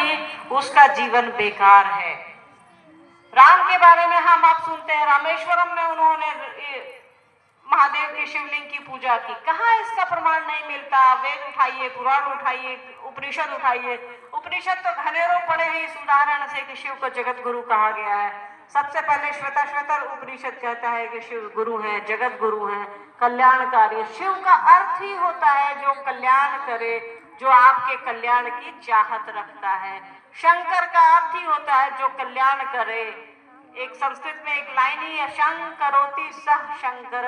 नहीं उसका जीवन बेकार है। राम के बारे में हम आप सुनते हैं, रामेश्वरम में उन्होंने महादेव के शिवलिंग की पूजा की। कहाँ इसका प्रमाण नहीं मिलता। वेद उठाइए, पुराण उठाइए, उपनिषद उठाइए, उपनिषद तो घनेरों पड़े हैं इस उदाहरण से कि शिव को जगत गुरु कहा गया है। सबसे पहले श्वेताश्वतर उपनिषद कहता है कि शिव गुरु हैं, जगत गुरु हैं, कल्याणकारी। शिव का अर्थ ही होता है जो कल्याण करे, जो आपके कल्याण की चाहत रखता है। शंकर का अर्थ ही होता है जो कल्याण करे। एक संस्कृत में एक लाइन ही है, शंकरोति सह शंकर,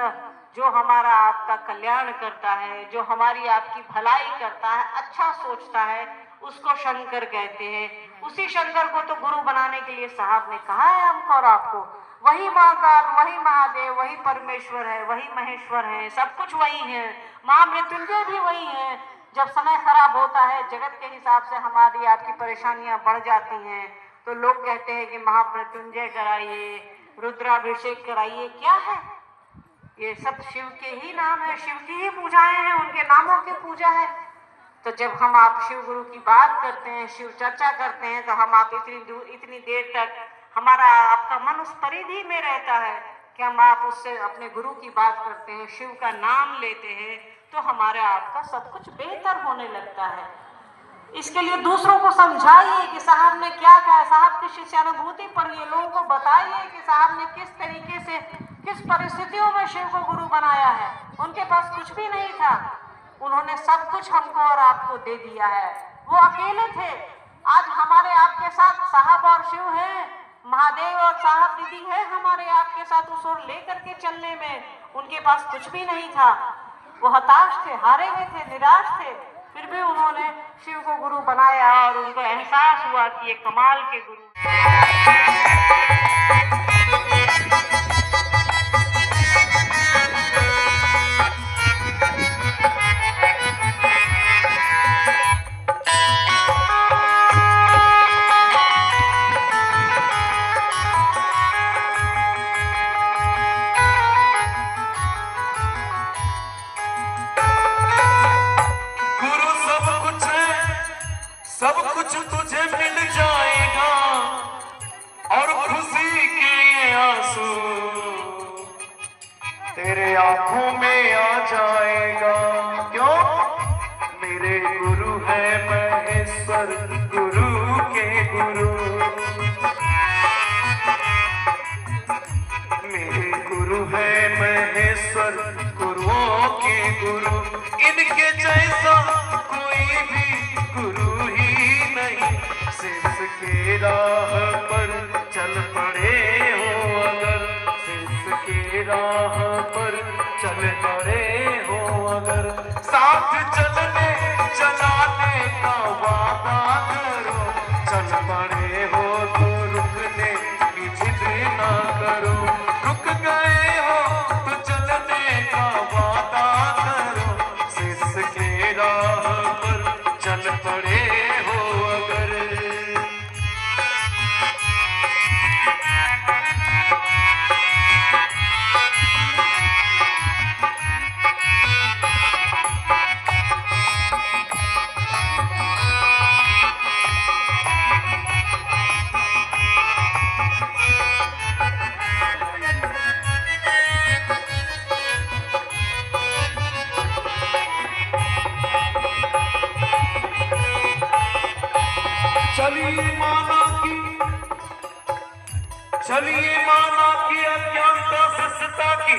जो हमारा आपका कल्याण करता है, जो हमारी आपकी भलाई करता है, अच्छा सोचता है, उसको शंकर कहते हैं। उसी शंकर को तो गुरु बनाने के लिए साहब ने कहा है हमको और आपको। वही महाकाल, वही महादेव, वही परमेश्वर है, वही महेश्वर है, सब कुछ वही है। महामृत्युंजय भी वही है। जब समय खराब होता है, जगत के हिसाब से हमारी आपकी परेशानियां बढ़ जाती हैं, तो लोग कहते हैं कि महामृत्युंजय कराइए, रुद्राभिषेक कराइए। क्या है ये? सब शिव के ही नाम है, शिव की ही पूजाएं हैं, उनके नामों की पूजा है। तो जब हम आप शिव गुरु की बात करते हैं, शिव चर्चा करते हैं, तो हम आप इतनी देर तक हमारा आपका मन उस परिधि में रहता है कि हम आप उससे अपने गुरु की बात करते हैं, शिव का नाम लेते हैं, तो हमारे आपका सब कुछ बेहतर होने लगता है। इसके लिए दूसरों को समझाइए कि साहब ने क्या कहा, साहब की शिष्यानुभूति पढ़िए, लोगों को बताइए कि साहब ने किस तरीके से, किस परिस्थितियों में शिव को गुरु बनाया है। उनके पास कुछ भी नहीं था, उन्होंने सब कुछ हमको और आपको दे दिया है। वो अकेले थे, आज हमारे आपके साथ साहब और शिव हैं, महादेव और साहब दीदी है हमारे आपके साथ उस ओर लेकर के चलने में। उनके पास कुछ भी नहीं था, वो हताश थे, हारे हुए थे, निराश थे, फिर भी उन्होंने शिव को गुरु बनाया और उनको एहसास हुआ कि ये कमाल के गुरु। सब कुछ तुझे मिल जाएगा और खुशी के ये आंसू तेरे आंखों में आ जाएगा। क्यों? मेरे गुरु है महेश्वर, गुरु के गुरु, मेरे गुरु है महेश्वर, गुरुओं के गुरु। इनके जैसा कोई भी गुरु के राह पर चल पड़े हो अगर, शिष्य के राह पर चल पड़े हो अगर, साथ चलने चलाने का वादा करो। चल पड़े हो तो रुकने की जिद ना करो, रुक गए हो तो चलने का वादा करो। शिष्य के राह पर चल पड़े हो अगर। चलिए माना कि अज्ञानता शिष्यता की